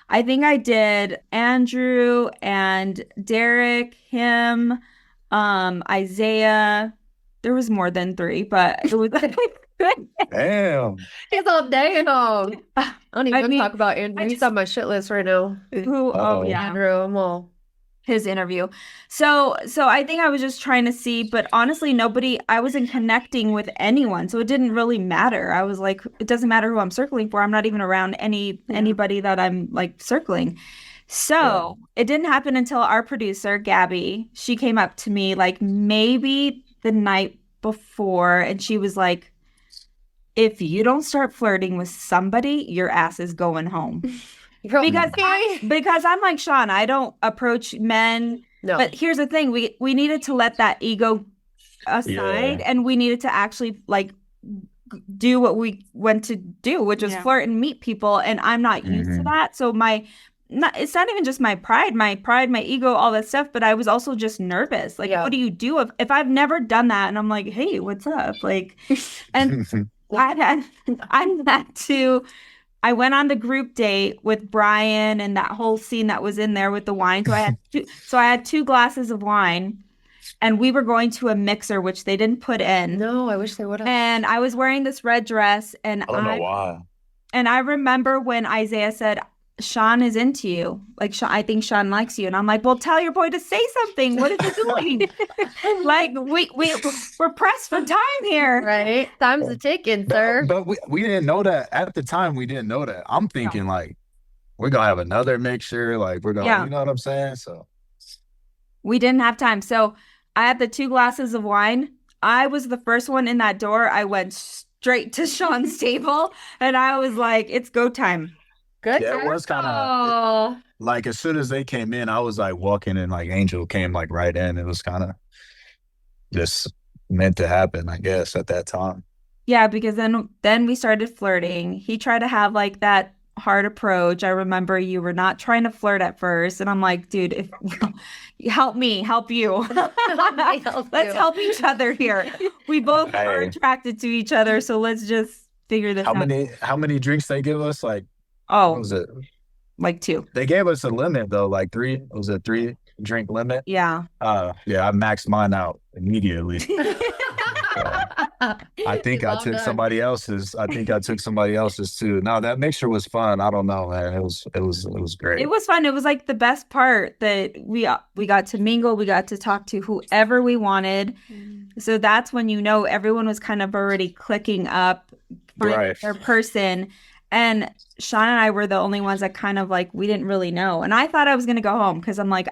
S1: I think I did Andrew and Derek, him, Isaiah. There was more than 3, but it was
S4: Damn.
S2: He's all damn. I don't even
S1: mean,
S2: talk about Andrew. He's on my shit list right now.
S1: who? Oh
S4: Uh-oh.
S1: yeah,
S2: Andrew, I'm all.
S1: his interview. So I think I was just trying to see, but honestly, I wasn't connecting with anyone, so it didn't really matter. I was like, it doesn't matter who I'm circling for. I'm not even around anybody that I'm like circling. So it didn't happen until our producer, Gabby, she came up to me like maybe the night before, and she was like, if you don't start flirting with somebody, your ass is going home. Because I'm like, Sean, I don't approach men.
S2: No.
S1: But here's the thing, we needed to let that ego aside, and we needed to actually like do what we went to do, which was flirt and meet people, and I'm not used to that. So it's not even just my pride, my ego, all that stuff, but I was also just nervous. Like, what do you do if I've never done that? And I'm like, hey, what's up? Like, and I went on the group date with Brian and that whole scene that was in there with the wine. So I had 2 glasses of wine, and we were going to a mixer, which they didn't put in.
S2: No, I wish they would have.
S1: And I was wearing this red dress, and
S4: I don't know why.
S1: And I remember when Isaiah said, Sean is into you. Like, I think Sean likes you. And I'm like, well, tell your boy to say something. What is he doing? Like, we're pressed for time here.
S2: Right. Time's a ticking, sir.
S4: But we didn't know that. At the time, we didn't know that. I'm thinking, like, we're going to have another mixture. Like, we're going to, you know what I'm saying? So
S1: we didn't have time. So I had the 2 glasses of wine. I was the first one in that door. I went straight to Sean's table, and I was like, it's go time.
S2: Good.
S4: Yeah, it was kind of like as soon as they came in, I was like walking and like Angel came like right in. It was kind of just meant to happen, I guess, at that time.
S1: Yeah, because then we started flirting. He tried to have like that hard approach. I remember you were not trying to flirt at first, and I'm like, dude, if help me, help you. Let's help each other here. We both are attracted to each other, so let's just figure this out.
S4: How many drinks they give us? Like,
S1: what
S4: was it?
S1: Like 2.
S4: They gave us a limit though, like 3. It was a 3-drink limit.
S1: Yeah.
S4: I maxed mine out immediately. I think I took somebody else's. I think I took somebody else's too. No, that mixture was fun. I don't know, man. It was great.
S1: It was fun. It was like the best part that we got to mingle. We got to talk to whoever we wanted. So that's when everyone was kind of already clicking up for their person. And Sean and I were the only ones that kind of like, we didn't really know. And I thought I was going to go home because I'm like,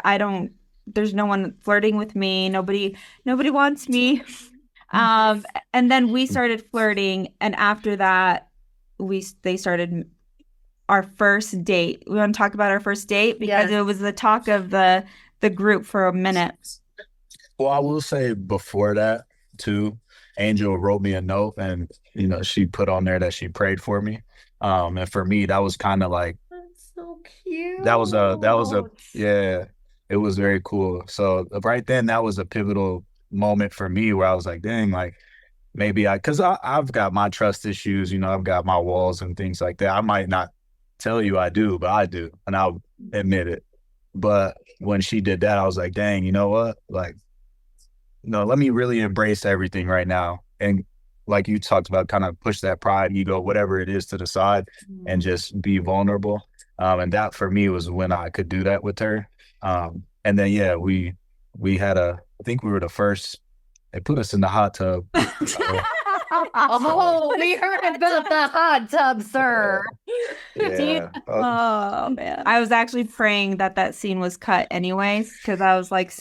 S1: there's no one flirting with me. Nobody wants me. And then we started flirting. And after that, they started our first date. We want to talk about our first date because it was the talk of the group for a minute.
S4: Well, I will say before that too, Angel wrote me a note and, she put on there that she prayed for me. And for me, that was kind of like,
S2: that's so cute.
S4: That was it was very cool. So right then, that was a pivotal moment for me where I was like, dang, like maybe because I've got my trust issues, I've got my walls and things like that. I might not tell you I do, but I do, and I'll admit it. But when she did that, I was like, dang, you know what? Like, let me really embrace everything right now. And like you talked about, kind of push that pride, ego, whatever it is to the side and just be vulnerable. And that for me was when I could do that with her. And then, we had I think we were the first, they put us in the hot tub.
S2: We heard about the hot tub, sir.
S4: Yeah.
S1: Oh man, I was actually praying that scene was cut anyways because I was like,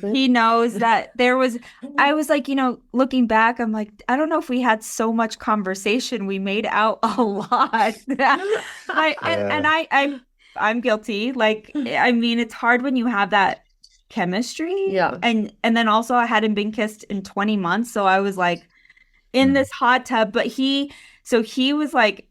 S1: he knows that there was. I was like, looking back, I'm like, I don't know if we had so much conversation. We made out a lot. I'm guilty. Like, I mean, it's hard when you have that chemistry.
S2: Yeah.
S1: And then also I hadn't been kissed in 20 months, so I was like in this hot tub. But he was like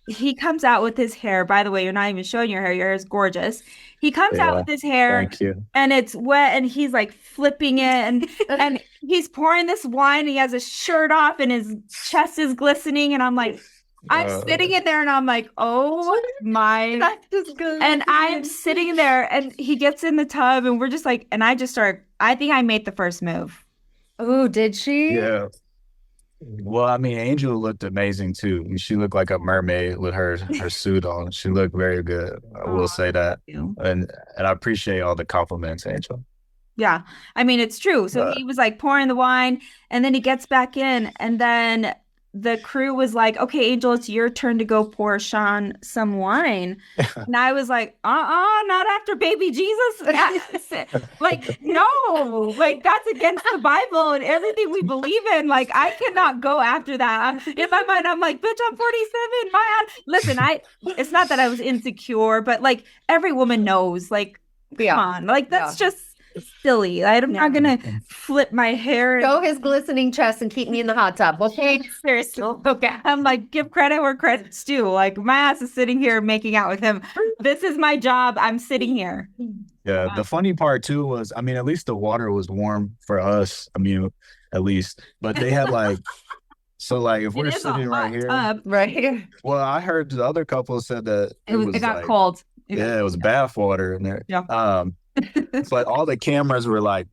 S1: he comes out with his hair. By the way, you're not even showing your hair. Your hair is gorgeous. He comes out
S4: Yeah,
S1: with his hair
S4: thank you.
S1: and it's wet and he's like flipping it and he's pouring this wine and he has his shirt off and his chest is glistening and I'm like, I'm sitting in there and I'm like, oh my.
S2: That's just good.
S1: And I'm sitting there and he gets in the tub and we're just like, and I just start, I think I made the first move.
S2: Oh, did she?
S4: Yeah. Well, I mean, Angel looked amazing too. She looked like a mermaid with her suit on. She looked very good. I will say that.
S1: You.
S4: And I appreciate all the compliments, Angel.
S1: Yeah. I mean, it's true. So he was like pouring the wine and then he gets back in and then the crew was like, okay, Angel, it's your turn to go pour Sean some wine. And I was like, not after baby Jesus. Like, no, like that's against the Bible and everything we believe in. Like, I cannot go after that. In my mind, I'm like, bitch, I'm 47. Listen, it's not that I was insecure, but like every woman knows, like, come on, like that's just silly. I'm not gonna flip my hair.
S2: Show his glistening chest and keep me in the hot tub. Okay,
S1: seriously. Okay, I'm like, give credit where credit's due. Like my ass is sitting here making out with him. This is my job. I'm sitting here.
S4: Yeah, the funny part too was, I mean, at least the water was warm for us. I mean, at least, but they had like, so like if we're sitting right here,
S2: right here.
S4: Well, I heard the other couple said that
S1: it got
S4: like,
S1: cold.
S4: Yeah, it was bath water in there.
S1: Yeah.
S4: But all the cameras were like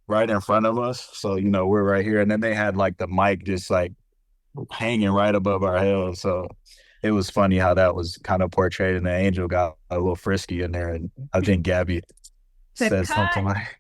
S4: right in front of us. So, you know, we're right here. And then they had like the mic just like hanging right above our head. So it was funny how that was kind of portrayed. And the Angel got a little frisky in there. And I think Gabby said something like,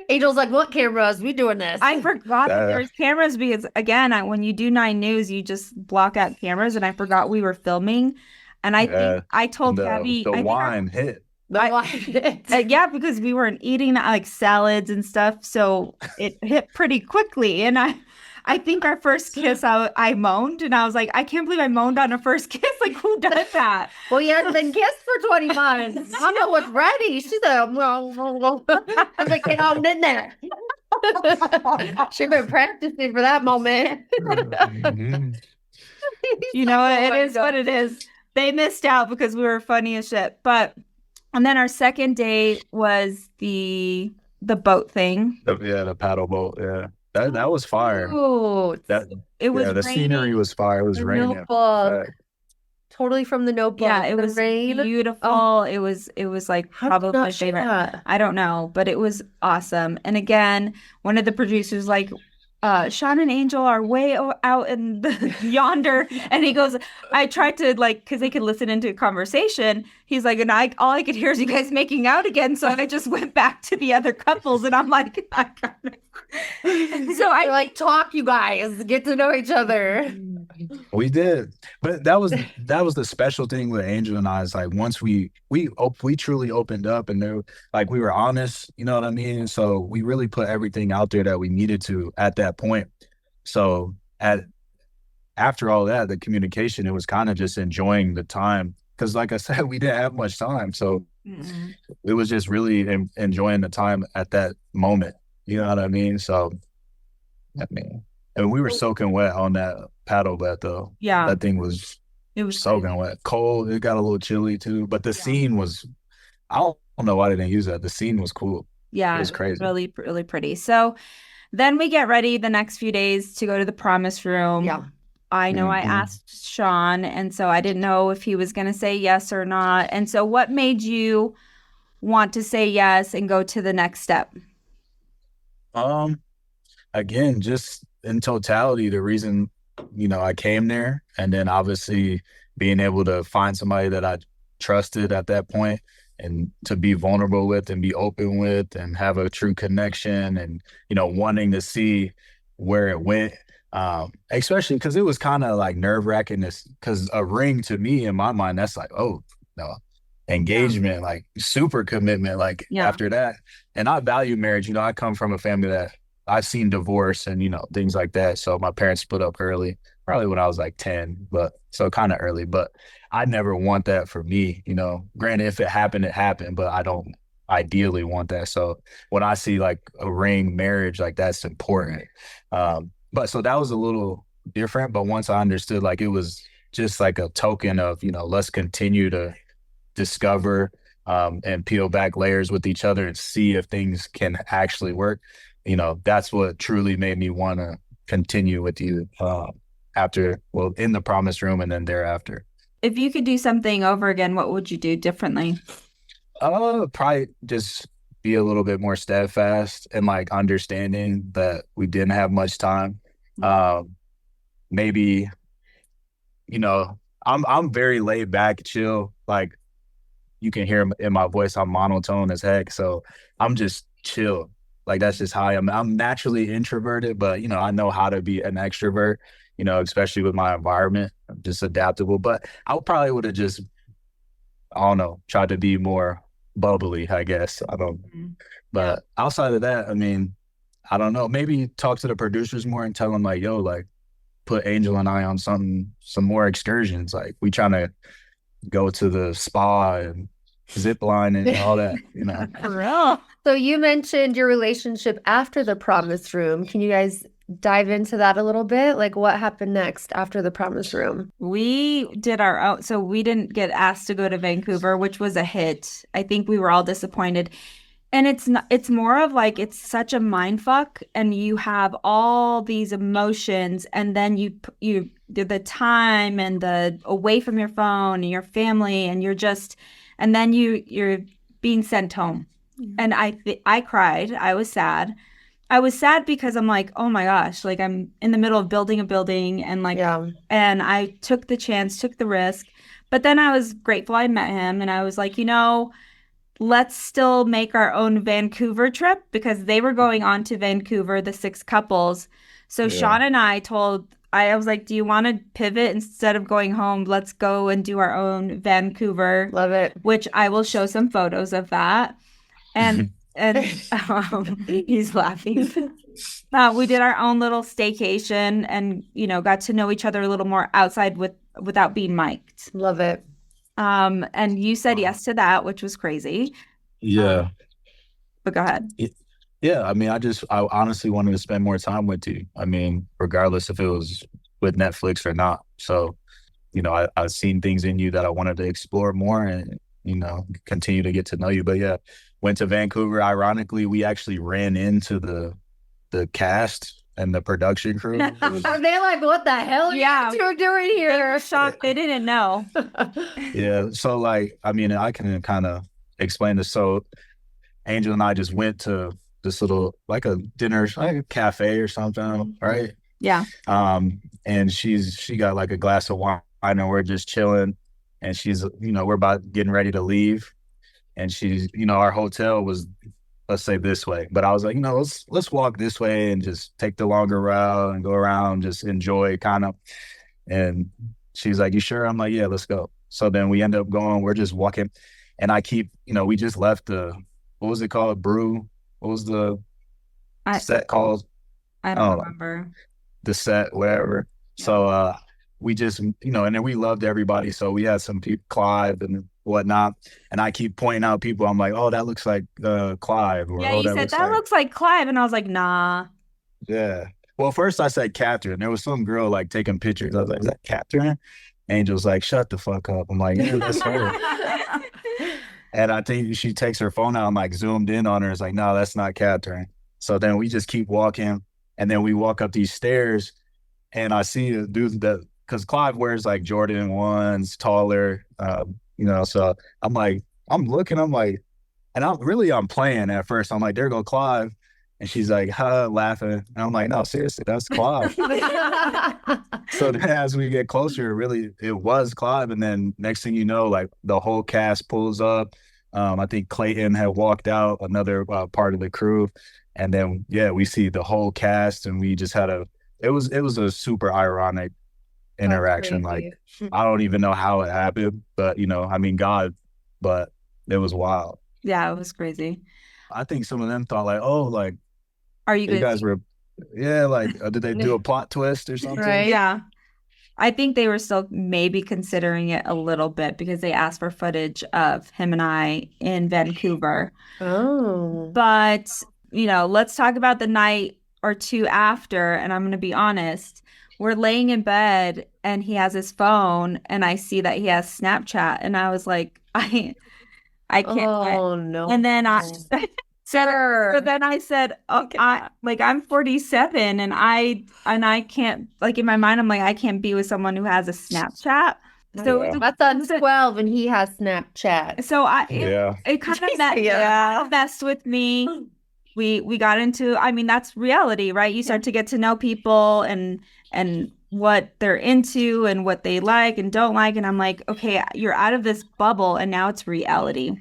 S2: Angel's like, what cameras? We doing this?
S1: I forgot that there's cameras because, again, when you do 9 News, you just block out cameras. And I forgot we were filming. And I think I told Gabby.
S4: The wine hit.
S1: Yeah, because we weren't eating like salads and stuff, so it hit pretty quickly. And I think our first kiss, I moaned, and I was like, I can't believe I moaned on a first kiss. Like, who does that?
S2: Well, you hadn't been kissed for 20 months. Mama was ready. She's like, I'm like, get on in there. She's been practicing for that moment.
S1: You know, it is what it is. They missed out because we were funny as shit, but. And then our second day was the boat thing.
S4: The paddle boat. Yeah, that was fire.
S2: Oh,
S1: it was.
S4: The scenery was fire. It was raining.
S2: Notebook. Totally from the Notebook.
S1: Yeah, it was beautiful. Oh. It was like probably my favorite. I don't know, but it was awesome. And again, one of the producers like, Sean and Angel are way out in the yonder. And he goes, I tried to like, because they could listen into a conversation. He's like, and all I could hear is you guys making out again. So I just went back to the other couples and I'm like, so I
S2: like, talk, you guys, get to know each other.
S4: We did. But that was the special thing with Angel and I is like, once we truly opened up and like we were honest, you know what I mean? So we really put everything out there that we needed to at that point. So after all that, the communication, it was kind of just enjoying the time. Because like I said, we didn't have much time. So it was just really enjoying the time at that moment. You know what I mean? So, I mean, and we were soaking wet on that paddle bed though.
S1: Yeah.
S4: That thing was soaking wet. Cold. It got a little chilly too. But the scene was, I don't know why they didn't use that. The scene was cool.
S1: Yeah.
S4: It was crazy.
S1: Really, really pretty. So then we get ready the next few days to go to the promise room.
S2: Yeah.
S1: I know I asked Sean, and so I didn't know if he was going to say yes or not. And so what made you want to say yes and go to the next step?
S4: Again, just in totality, the reason, you know, I came there, and then obviously being able to find somebody that I trusted at that point and to be vulnerable with and be open with and have a true connection and, you know, wanting to see where it went. Especially because it was kind of like nerve-wracking because a ring to me in my mind, that's like, oh no, engagement, like super commitment, like after that. And I value marriage. You know, I come from a family that I've seen divorce and, you know, things like that. So my parents split up early, probably when I was like 10, but so kind of early, but I never want that for me, you know. Granted, if it happened, it happened, but I don't ideally want that. So when I see like a ring marriage, like that's important. But so that was a little different. But once I understood, like, it was just like a token of, let's continue to discover and peel back layers with each other and see if things can actually work. That's what truly made me want to continue with you after, well, in the promised room and then thereafter.
S1: If you could do something over again, what would you do differently?
S4: Probably just be a little bit more steadfast and like understanding that we didn't have much time. Maybe, I'm very laid back, chill. Like, you can hear in my voice, I'm monotone as heck. So I'm just chill. Like, that's just how I am. I'm naturally introverted, but I know how to be an extrovert, especially with my environment. I'm just adaptable. But I probably would have just, I don't know, tried to be more bubbly, I guess. I don't, but outside of that, I mean, I don't know. Maybe talk to the producers more and tell them like, yo, like, put Angel and I on some more excursions. Like, we trying to go to the spa and zip line and all that,
S1: For real?
S2: So you mentioned your relationship after the promised room. Can you guys dive into that a little bit? Like, what happened next after the promised room?
S1: We did our own, so we didn't get asked to go to Vancouver, which was a hit. I think we were all disappointed. And it's not, it's more of like, it's such a mind fuck, and you have all these emotions, and then you the time and the away from your phone and your family, and and then you're being sent home. And I cried. I was sad. I was sad because I'm like, oh my gosh, like, I'm in the middle of building a building, and like, and I took the chance, took the risk. But then I was grateful I met him, and I was like, let's still make our own Vancouver trip, because they were going on to Vancouver, the 6 couples. So Sean and I was like, do you want to pivot instead of going home? Let's go and do our own Vancouver.
S2: Love it.
S1: Which I will show some photos of that. And he's laughing. We did our own little staycation, and got to know each other a little more outside without being mic'd.
S2: Love it.
S1: And you said yes to that, which was crazy.
S4: Yeah.
S1: But go ahead.
S4: Yeah, I mean, I honestly wanted to spend more time with you. I mean, regardless if it was with Netflix or not. So, I've seen things in you that I wanted to explore more and, continue to get to know you. But yeah, went to Vancouver. Ironically, we actually ran into the cast and the production crew.
S2: Are they like, what the hell are you doing here?
S1: They were shocked. They didn't know.
S4: Yeah. So, like, I mean, I can kind of explain this. So Angel and I just went to this little, like, a dinner, like a cafe or something, right?
S1: Yeah.
S4: And she got like a glass of wine, and we're just chilling. And she's, we're about getting ready to leave. And she's, our hotel was, let's say, this way. But I was like, let's walk this way and just take the longer route and go around, just enjoy kind of. And she's like, you sure? I'm like, yeah, let's go. So then we end up going, we're just walking. And I keep, we just left what was it called? Brew? What was the set called?
S1: I don't remember.
S4: The set, whatever. Yeah. So we just, and then we loved everybody. So we had some people, Clive and whatnot. And I keep pointing out people. I'm like, oh, that looks like Clive. Or,
S1: you said, that looks like Clive. And I was like, nah.
S4: Yeah. Well, first I said Catherine. There was some girl like taking pictures. I was like, is that Catherine? Angel's like, shut the fuck up. I'm like, yeah, that's her. And I think she takes her phone out and like zoomed in on her. It's like, no, that's not Catherine. So then we just keep walking. And then we walk up these stairs, and I see a dude because Clive wears like Jordan 1s, taller, so I'm like, I'm looking, I'm like, and I'm playing at first. I'm like, there go Clive. And she's like, laughing. And I'm like, no, seriously, that's Clive. So then as we get closer, really, it was Clive. And then next thing you know, like, the whole cast pulls up. I think Clayton had walked out, another part of the crew. And then, we see the whole cast, and we just had it was a super ironic interaction. Like, I don't even know how it happened, but, I mean, God, but it was wild.
S1: Yeah, it was crazy.
S4: I think some of them thought like, oh, like,
S1: are you
S4: guys were, like, did they do a plot twist or something?
S1: Right. Yeah. I think they were still maybe considering it a little bit, because they asked for footage of him and I in Vancouver.
S2: Oh.
S1: But, let's talk about the night or two after. And I'm going to be honest, we're laying in bed and he has his phone and I see that he has Snapchat and I was like, I can't.
S2: Oh no.
S1: And then I
S2: Sure.
S1: so then I said, oh, I'm 47 and I can't, like, in my mind, I'm like, I can't be with someone who has a Snapchat. So
S4: Yeah.
S2: My son's 12 and he has Snapchat.
S1: so
S4: Yeah.
S1: it kind of messed with me. We got into, I mean, that's reality, right? You start to get to know people and what they're into and what they like and don't like. And I'm like, okay, you're out of this bubble and now it's reality.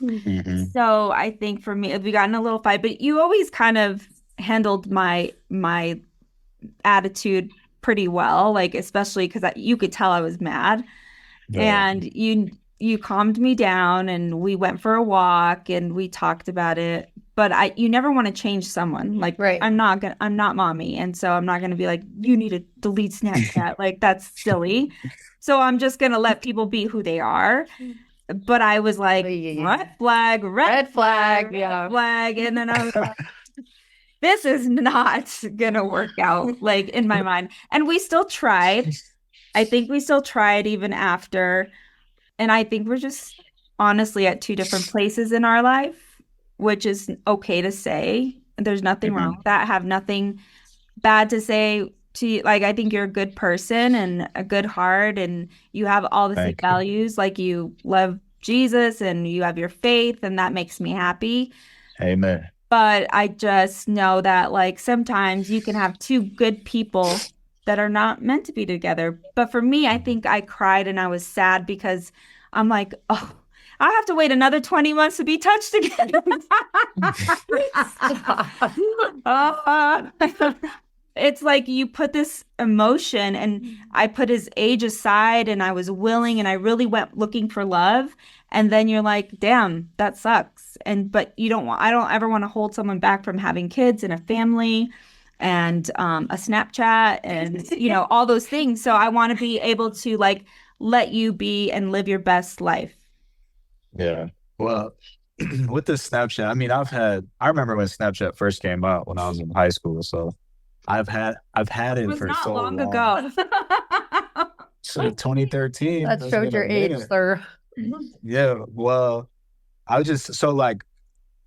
S4: Mhm.
S1: So I think for me, we got in a little fight, but you always kind of handled my attitude pretty well, like especially because you could tell I was mad,
S4: Yeah.
S1: and you calmed me down, and we went for a walk, and we talked about it. But you never want to change someone. Like
S2: Right.
S1: I'm not mommy, and so I'm not gonna be like you need to delete Snapchat. Like that's silly. So I'm just gonna let people be who they are. But I was like, red flag,
S2: Red flag. Yeah.
S1: flag. And then I was like, this is not gonna work out, like in my mind. And we still tried. I think we still tried even after. And I think we're just honestly at two different places in our life, which is okay to say. There's nothing wrong with that. I have nothing bad to say to you. Like, I think you're a good person and a good heart, and you have all the same
S4: Thank you.
S1: values. Like, you love Jesus and you have your faith, and that makes me happy.
S4: Amen.
S1: But I just know that, like, sometimes you can have two good people that are not meant to be together. But for me, I think I cried and I was sad because I'm like, oh, I have to wait another 20 months to be touched again. It's like you put this emotion, and I put his age aside, and I was willing, and I really went looking for love. And then you're like, damn, that sucks. But I don't ever want to hold someone back from having kids and a family and a Snapchat and, all those things. So I want to be able to, like, let you be and live your best life.
S4: Yeah. Well, with the Snapchat, I mean, I remember when Snapchat first came out when I was in high school. So I've had
S1: It
S4: it
S1: was
S4: for
S1: not
S4: so
S1: long
S4: long.
S1: ago.
S4: So 2013.
S2: That
S4: That's
S2: showed
S4: been
S2: your
S4: a
S2: age,
S4: minute.
S2: sir.
S4: Yeah. Well, I was just so like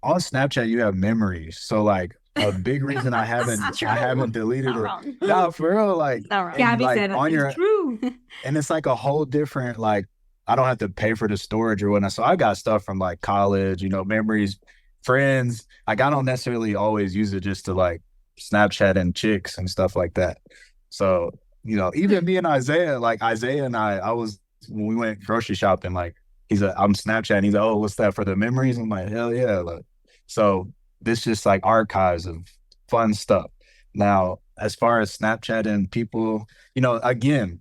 S4: on Snapchat you have memories. So like a big reason I haven't deleted
S3: Not
S4: it.
S3: wrong.
S4: No, for real. Like
S3: Not wrong.
S4: and
S1: Gabby
S4: like
S1: said
S4: on
S1: it's
S4: your
S1: true.
S4: and it's like a whole different like I don't have to pay for the storage or whatnot. So I got stuff from like college, memories, friends. Like I don't necessarily always use it just to like Snapchat and chicks and stuff like that. So, even me and Isaiah, like Isaiah and I was when we went grocery shopping, like I'm Snapchatting, he's like, oh, what's that for the memories? I'm like, hell yeah. Like, so this just like archives of fun stuff. Now, as far as Snapchat and people, again,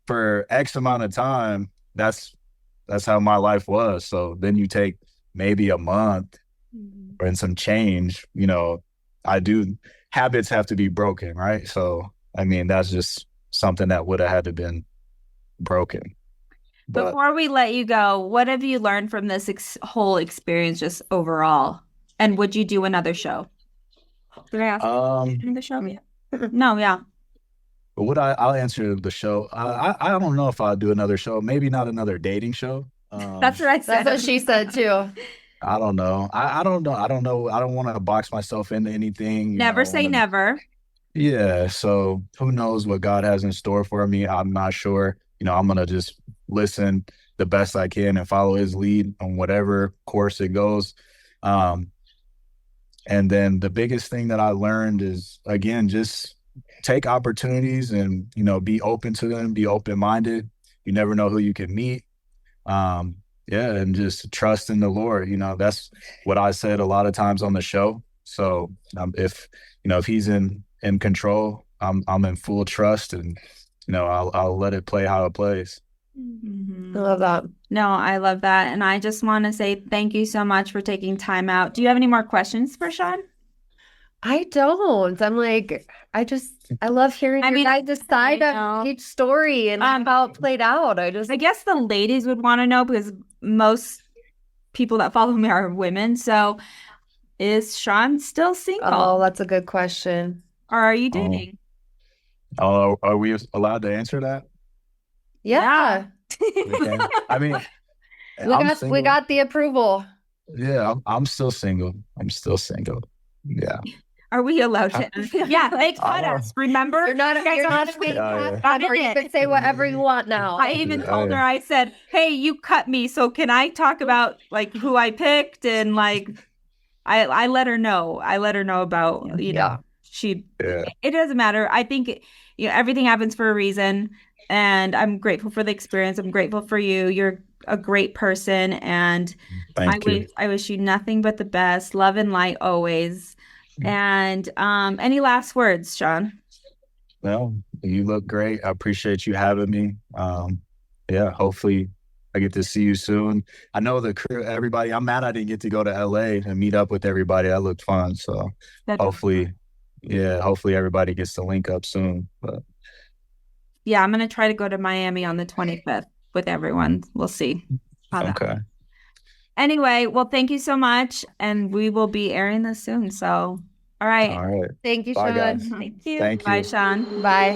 S4: for X amount of time, that's how my life was. So then you take maybe a month or in some change, habits have to be broken, right? So I mean, that's just something that would have had to been broken. But
S1: Before we let you go, what have you learned from this whole experience just overall? And would you do another show? Did I ask another show? Yeah. No, yeah.
S4: but I'll answer the show. I don't know if I'll do another show. Maybe not another dating show.
S1: That's what I said.
S2: That's what she said too.
S4: I don't know. I don't know. I don't know. I don't want to box myself into anything.
S1: Never say never.
S4: Yeah. So who knows what God has in store for me? I'm not sure. I'm going to just listen the best I can and follow his lead on whatever course it goes. And then the biggest thing that I learned is, again, just take opportunities and, be open to them, be open-minded. You never know who you can meet. Yeah, and just trust in the Lord. That's what I said a lot of times on the show. So if he's in control, I'm in full trust, and I'll let it play how it plays.
S1: Mm-hmm.
S2: I love that.
S1: No, I love that. And I just want to say thank you so much for taking time out. Do you have any more questions for Sean?
S2: I don't. I'm like, I love hearing your guys' side of each story and how it played out. I
S1: guess the ladies would want to know because most people that follow me are women. So is Sean still single?
S2: Oh, that's a good question.
S1: Or are you dating?
S4: Oh, are we allowed to answer that?
S2: Yeah.
S4: Okay. I mean,
S2: We
S4: I'm
S2: got
S4: single.
S2: the approval.
S4: Yeah, I'm still single. I'm still single. Yeah.
S1: Are we allowed to? Yeah, they cut
S4: Uh,
S1: us. Remember?
S2: You're not a main
S4: yeah.
S2: cast member. You can say whatever you want now.
S1: I even told
S4: Yeah.
S1: her, I said, "Hey, you cut me, so can I talk about like who I picked?" And like, I let her know. I let her know about
S2: Yeah.
S1: she.
S4: Yeah.
S1: It doesn't matter. I think everything happens for a reason, and I'm grateful for the experience. I'm grateful for you. You're a great person, and
S4: Thank you.
S1: I wish you nothing but the best, love and light always. And any last words, Sean?
S4: Well, you look great. I appreciate you having me. Yeah, hopefully I get to see you soon. I know the crew, everybody. I'm mad I didn't get to go to LA and meet up with everybody. That looked fun. So hopefully, yeah, hopefully everybody gets to link up soon. But
S1: Yeah, I'm gonna try to go to Miami on the 25th with everyone. We'll see how that.
S4: okay.
S1: Anyway, well, thank you so much, and we will be airing this soon. So, all right.
S4: All right.
S2: Thank you,
S4: Bye,
S2: Sean.
S4: guys.
S1: Thank you.
S4: Thank
S1: Bye,
S4: you.
S1: Sean.
S2: Bye.